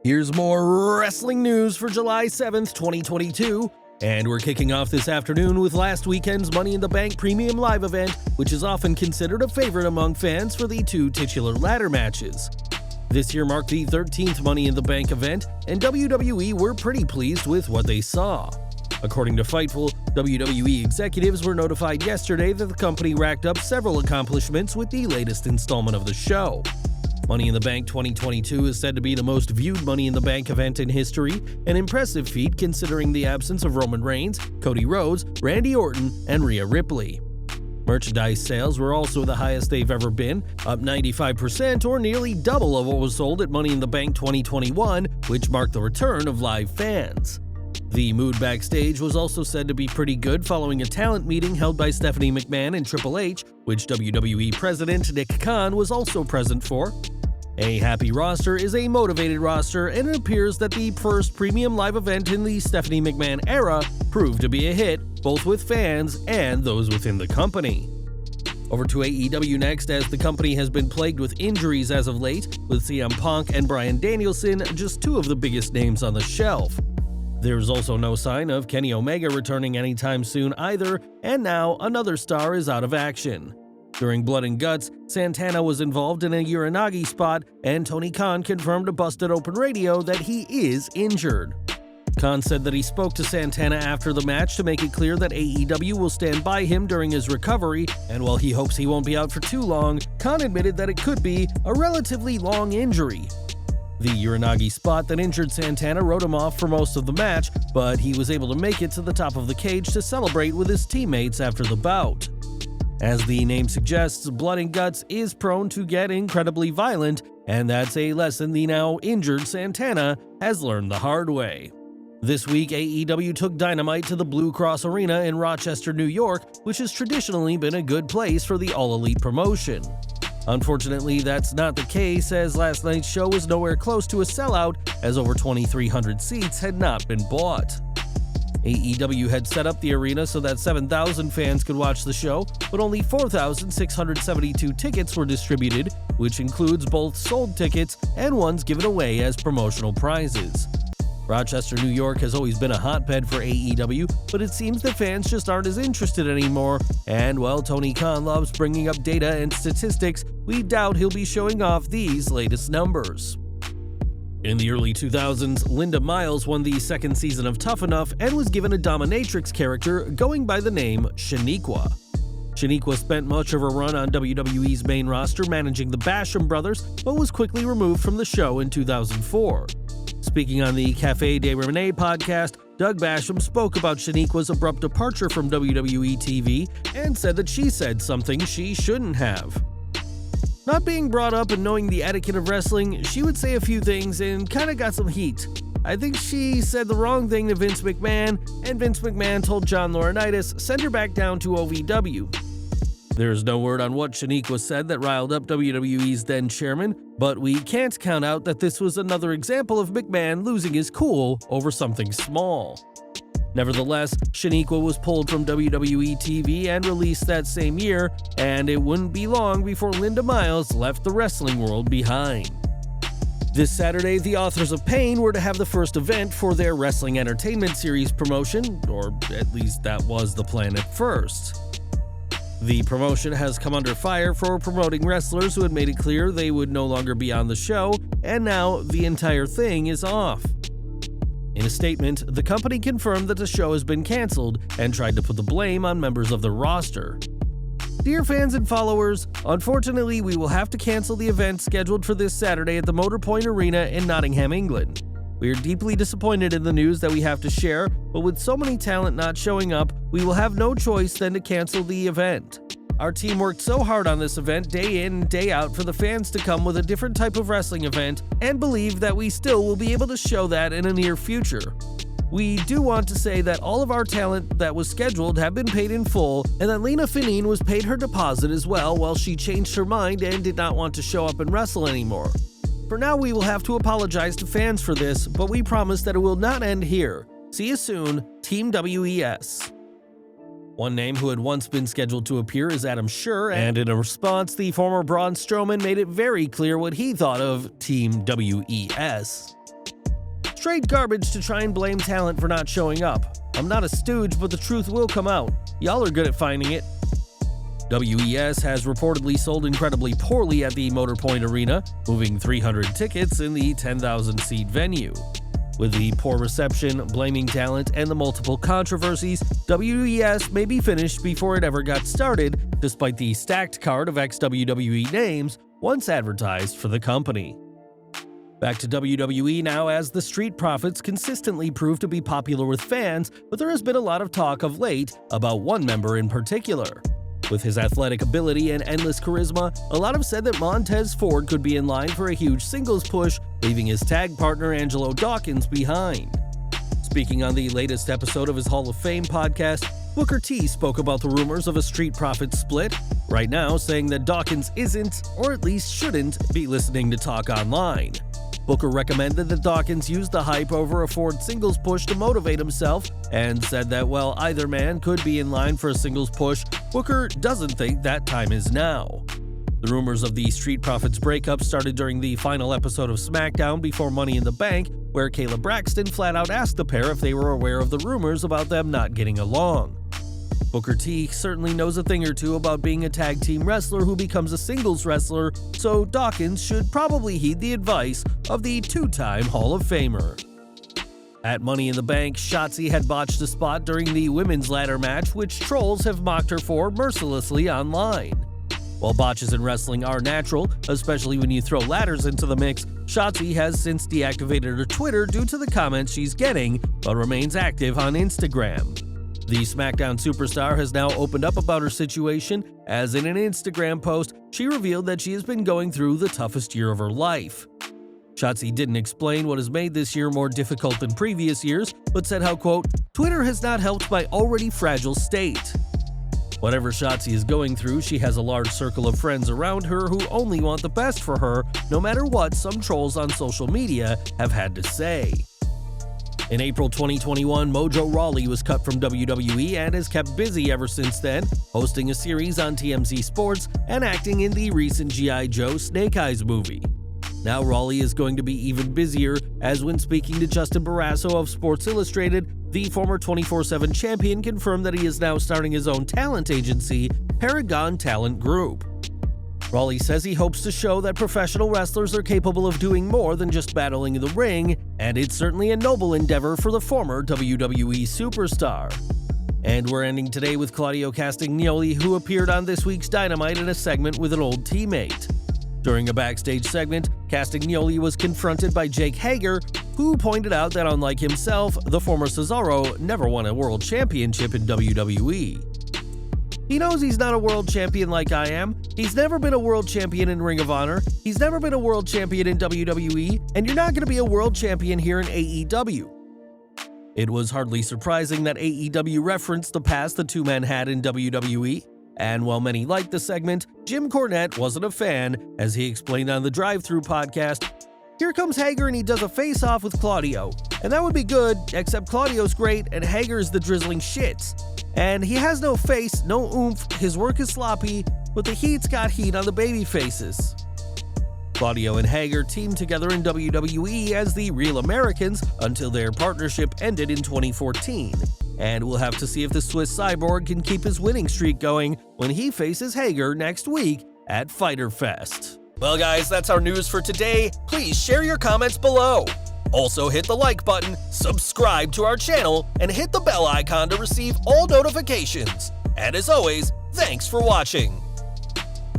Here's more wrestling news for July 7th, 2022, and we're kicking off this afternoon with last weekend's Money in the Bank Premium Live event, which is often considered a favorite among fans for the two titular ladder matches. This year marked the 13th Money in the Bank event, and WWE were pretty pleased with what they saw. According to Fightful, WWE executives were notified yesterday that the company racked up several accomplishments with the latest installment of the show. Money in the Bank 2022 is said to be the most viewed Money in the Bank event in history, an impressive feat considering the absence of Roman Reigns, Cody Rhodes, Randy Orton, and Rhea Ripley. Merchandise sales were also the highest they've ever been, up 95% or nearly double of what was sold at Money in the Bank 2021, which marked the return of live fans. The mood backstage was also said to be pretty good following a talent meeting held by Stephanie McMahon and Triple H, which WWE President Nick Khan was also present for. A happy roster is a motivated roster, and it appears that the first premium live event in the Stephanie McMahon era proved to be a hit, both with fans and those within the company. Over to AEW next, as the company has been plagued with injuries as of late, with CM Punk and Bryan Danielson just two of the biggest names on the shelf. There's also no sign of Kenny Omega returning anytime soon either, and now another star is out of action. During Blood and Guts, Santana was involved in a Uranagi spot, and Tony Khan confirmed to Busted Open Radio that he is injured. Khan said that he spoke to Santana after the match to make it clear that AEW will stand by him during his recovery, and while he hopes he won't be out for too long, Khan admitted that it could be a relatively long injury. The Uranagi spot that injured Santana wrote him off for most of the match, but he was able to make it to the top of the cage to celebrate with his teammates after the bout. As the name suggests, Blood and Guts is prone to get incredibly violent, and that's a lesson the now injured Santana has learned the hard way. This week, AEW took Dynamite to the Blue Cross Arena in Rochester, New York, which has traditionally been a good place for the All Elite promotion. Unfortunately, that's not the case, as last night's show was nowhere close to a sellout, as over 2,300 seats had not been bought. AEW had set up the arena so that 7,000 fans could watch the show, but only 4,672 tickets were distributed, which includes both sold tickets and ones given away as promotional prizes. Rochester, New York has always been a hotbed for AEW, but it seems that fans just aren't as interested anymore, and while Tony Khan loves bringing up data and statistics, we doubt he'll be showing off these latest numbers. In the early 2000s, Linda Miles won the second season of Tough Enough and was given a dominatrix character going by the name Shaniqua. Shaniqua spent much of her run on WWE's main roster managing the Basham brothers, but was quickly removed from the show in 2004. Speaking on the Café de Renee podcast, Doug Basham spoke about Shaniqua's abrupt departure from WWE TV and said that she said something she shouldn't have. Not being brought up and knowing the etiquette of wrestling, she would say a few things and kinda got some heat. I think she said the wrong thing to Vince McMahon, and Vince McMahon told John Laurinaitis, send her back down to OVW. There's no word on what Shaniqua said that riled up WWE's then chairman, but we can't count out that this was another example of McMahon losing his cool over something small. Nevertheless, Shaniqua was pulled from WWE TV and released that same year, and it wouldn't be long before Linda Miles left the wrestling world behind. This Saturday, the Authors of Pain were to have the first event for their Wrestling Entertainment Series promotion, or at least that was the plan at first. The promotion has come under fire for promoting wrestlers who had made it clear they would no longer be on the show, and now the entire thing is off. In a statement, the company confirmed that the show has been canceled and tried to put the blame on members of the roster. Dear fans and followers, unfortunately we will have to cancel the event scheduled for this Saturday at the Motor Point Arena in Nottingham, England. We are deeply disappointed in the news that we have to share, but with so many talent not showing up, we will have no choice than to cancel the event. Our team worked so hard on this event day in and day out for the fans to come with a different type of wrestling event, and believe that we still will be able to show that in a near future. We do want to say that all of our talent that was scheduled have been paid in full, and that Lena Finine was paid her deposit as well while she changed her mind and did not want to show up and wrestle anymore. For now, we will have to apologize to fans for this, but we promise that it will not end here. See you soon, Team WES. One name who had once been scheduled to appear is Adam Scherr, and in a response, the former Braun Strowman made it very clear what he thought of Team WES. straight garbage to try and blame talent for not showing up. I'm not a stooge, but the truth will come out. Y'all are good at finding it. WES has reportedly sold incredibly poorly at the Motor Point Arena, moving 300 tickets in the 10,000-seat venue. With the poor reception, blaming talent, and the multiple controversies, WES may be finished before it ever got started, despite the stacked card of ex-WWE names once advertised for the company. Back to WWE now, as the Street Profits consistently prove to be popular with fans, but there has been a lot of talk of late about one member in particular. With his athletic ability and endless charisma, a lot have said that Montez Ford could be in line for a huge singles push, leaving his tag partner Angelo Dawkins behind. Speaking on the latest episode of his Hall of Fame podcast, Booker T spoke about the rumors of a Street Profits split, right now saying that Dawkins isn't, or at least shouldn't, be listening to talk online. Booker recommended that Dawkins use the hype over a Ford singles push to motivate himself, and said that while either man could be in line for a singles push, Booker doesn't think that time is now. The rumors of the Street Profits breakup started during the final episode of SmackDown before Money in the Bank, where Kayla Braxton flat out asked the pair if they were aware of the rumors about them not getting along. Booker T certainly knows a thing or two about being a tag team wrestler who becomes a singles wrestler, so Dawkins should probably heed the advice of the two-time Hall of Famer. At Money in the Bank, Shotzi had botched a spot during the women's ladder match, which trolls have mocked her for mercilessly online. While botches in wrestling are natural, especially when you throw ladders into the mix, Shotzi has since deactivated her Twitter due to the comments she's getting, but remains active on Instagram. The SmackDown superstar has now opened up about her situation, as in an Instagram post, she revealed that she has been going through the toughest year of her life. Shotzi didn't explain what has made this year more difficult than previous years, but said how, quote, Twitter has not helped my already fragile state. Whatever Shotzi is going through, she has a large circle of friends around her who only want the best for her, no matter what some trolls on social media have had to say. In April 2021, Mojo Rawley was cut from WWE and has kept busy ever since then, hosting a series on TMZ Sports and acting in the recent G.I. Joe Snake Eyes movie. Now Rawley is going to be even busier, as when speaking to Justin Barrasso of Sports Illustrated, the former 24/7 champion confirmed that he is now starting his own talent agency, Paragon Talent Group. Rawley says he hopes to show that professional wrestlers are capable of doing more than just battling in the ring, and it's certainly a noble endeavor for the former WWE superstar. And we're ending today with Claudio Castagnoli, who appeared on this week's Dynamite in a segment with an old teammate. During a backstage segment, Castagnoli was confronted by Jake Hager, who pointed out that unlike himself, the former Cesaro never won a world championship in WWE. He knows he's not a world champion like I am. He's never been a world champion in Ring of Honor. He's never been a world champion in WWE, and you're not going to be a world champion here in AEW. It was hardly surprising that AEW referenced the past the two men had in WWE, and while many liked the segment, Jim Cornette wasn't a fan, as he explained on the Drive-Thru podcast, "Here comes Hager and he does a face-off with Claudio, and that would be good, except Claudio's great and Hager's the drizzling shits. And he has no face, no oomph, his work is sloppy, but the heat's got heat on the baby faces." Claudio and Hager teamed together in WWE as the Real Americans until their partnership ended in 2014. And we'll have to see if the Swiss Cyborg can keep his winning streak going when he faces Hager next week at Fyter Fest. Well guys, that's our news for today. Please share your comments below. Also hit the like button, subscribe to our channel, and hit the bell icon to receive all notifications. And as always, thanks for watching.